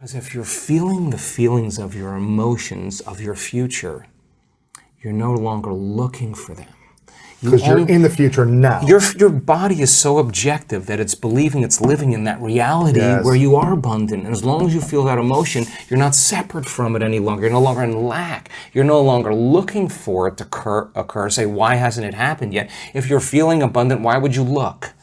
Because if you're feeling the feelings of your emotions of your future, you're no longer looking for them. Because you're in the future now. Your body is so objective that it's believing it's living in that reality where you are abundant. And as long as you feel that emotion, you're not separate from it any longer. You're no longer in lack. You're no longer looking for it to occur. Say, why hasn't it happened yet? If you're feeling abundant, why would you look?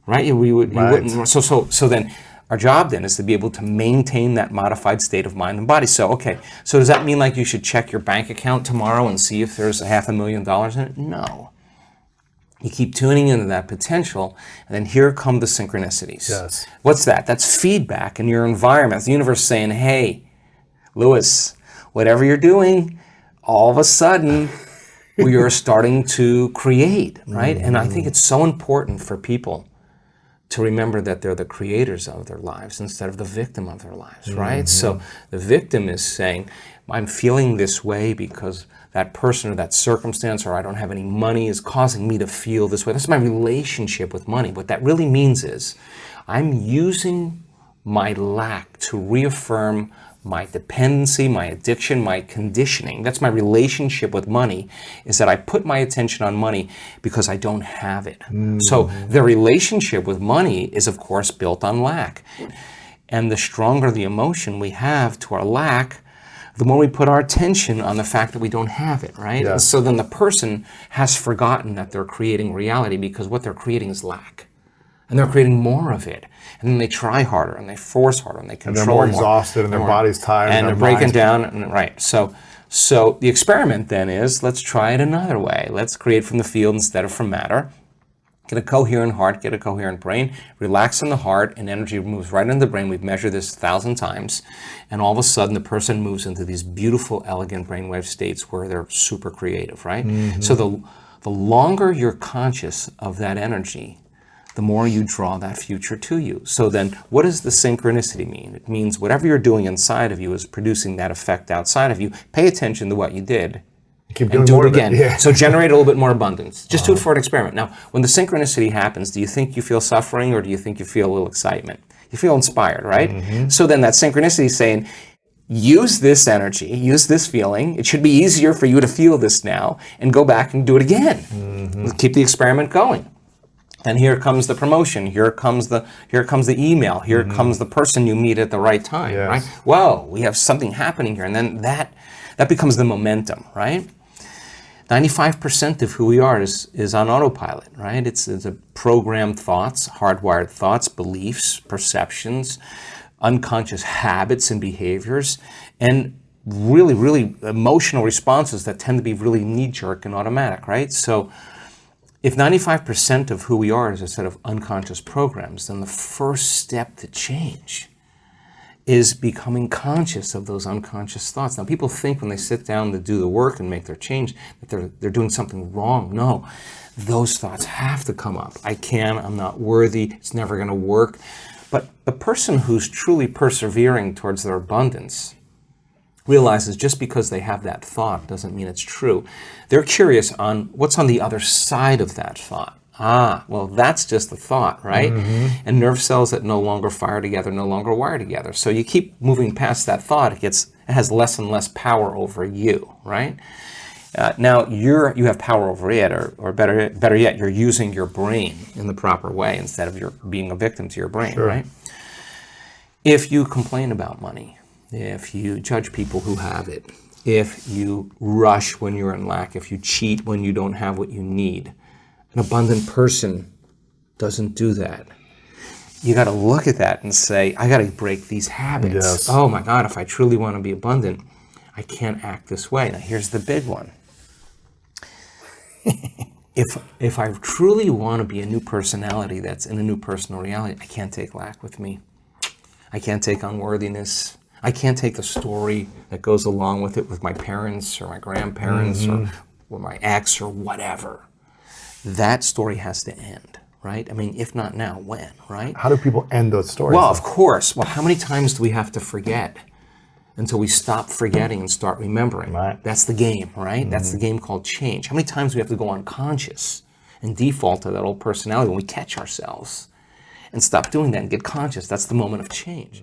Right? You wouldn't. So then our job then is to be able to maintain that modified state of mind and body. So, okay. So does that mean like you should check your bank account tomorrow and see if there's $500,000 in it? No. You keep tuning into that potential, and then here come the synchronicities. Yes. What's that? That's feedback in your environment. The universe saying, hey, Lewis, whatever you're doing, all of a sudden, we are starting to create, right? And I think it's so important for people to remember that they're the creators of their lives instead of the victim of their lives, right? So the victim is saying, I'm feeling this way because that person or that circumstance or I don't have any money is causing me to feel this way. That's my relationship with money. What that really means is I'm using my lack to reaffirm my dependency, my addiction, my conditioning. That's my relationship with money, is that I put my attention on money because I don't have it. So the relationship with money is, of course, built on lack. And the stronger the emotion we have to our lack, the more we put our attention on the fact that we don't have it, right? And so then the person has forgotten that they're creating reality because what they're creating is lack. And they're creating more of it. And then they try harder, and they force harder, and they control more. And they're more exhausted, and their body's tired. And they're breaking down, and, right. So the experiment then is, let's try it another way. Let's create from the field instead of from matter. Get a coherent heart, get a coherent brain, relax in the heart, and energy moves right into the brain. We've measured this 1,000 times. And all of a sudden, the person moves into these beautiful, elegant brainwave states where they're super creative, right? So the longer you're conscious of that energy, the more you draw that future to you. So then, what does the synchronicity mean? It means whatever you're doing inside of you is producing that effect outside of you. Pay attention to what you did. Keep and doing do more it again. Yeah. So generate a little bit more abundance. Just do it for an experiment. Now, when the synchronicity happens, do you think you feel suffering or do you think you feel a little excitement? You feel inspired, right? So then that synchronicity is saying, use this energy, use this feeling. It should be easier for you to feel this now and go back and do it again. Keep the experiment going. And here comes the promotion. Here comes the email. Here comes the person you meet at the right time. Right? Whoa, we have something happening here, and then that becomes the momentum. Right? 95% of who we are is on autopilot. Right? It's a programmed thoughts, hardwired thoughts, beliefs, perceptions, unconscious habits and behaviors, and really, really emotional responses that tend to be really knee-jerk and automatic. Right? So, if 95% of who we are is a set of unconscious programs, then the first step to change is becoming conscious of those unconscious thoughts. Now, people think when they sit down to do the work and make their change that they're doing something wrong. No, those thoughts have to come up. I'm not worthy, it's never going to work. But the person who's truly persevering towards their abundance realizes just because they have that thought doesn't mean it's true. They're curious on what's on the other side of that thought. Well, that's just a thought, right? And nerve cells that no longer fire together no longer wire together. So you keep moving past that thought, it has less and less power over you, right? Now you have power over it, or better yet, you're using your brain in the proper way instead of being a victim to your brain, right? If you complain about money, if you judge people who have it, if you rush when you're in lack, if you cheat when you don't have what you need, an abundant person doesn't do that. You got to look at that and say, I got to break these habits. Oh my God, if I truly want to be abundant, I can't act this way. Now here's the big one. If I truly want to be a new personality that's in a new personal reality, I can't take lack with me. I can't take unworthiness. I can't take the story that goes along with it with my parents or my grandparents or my ex or whatever. That story has to end, right? I mean, if not now, when, right? How do people end those stories? Well, of course. Well, how many times do we have to forget until we stop forgetting and start remembering? Right. That's the game, right? That's the game called change. How many times do we have to go unconscious and default to that old personality when we catch ourselves and stop doing that and get conscious? That's the moment of change.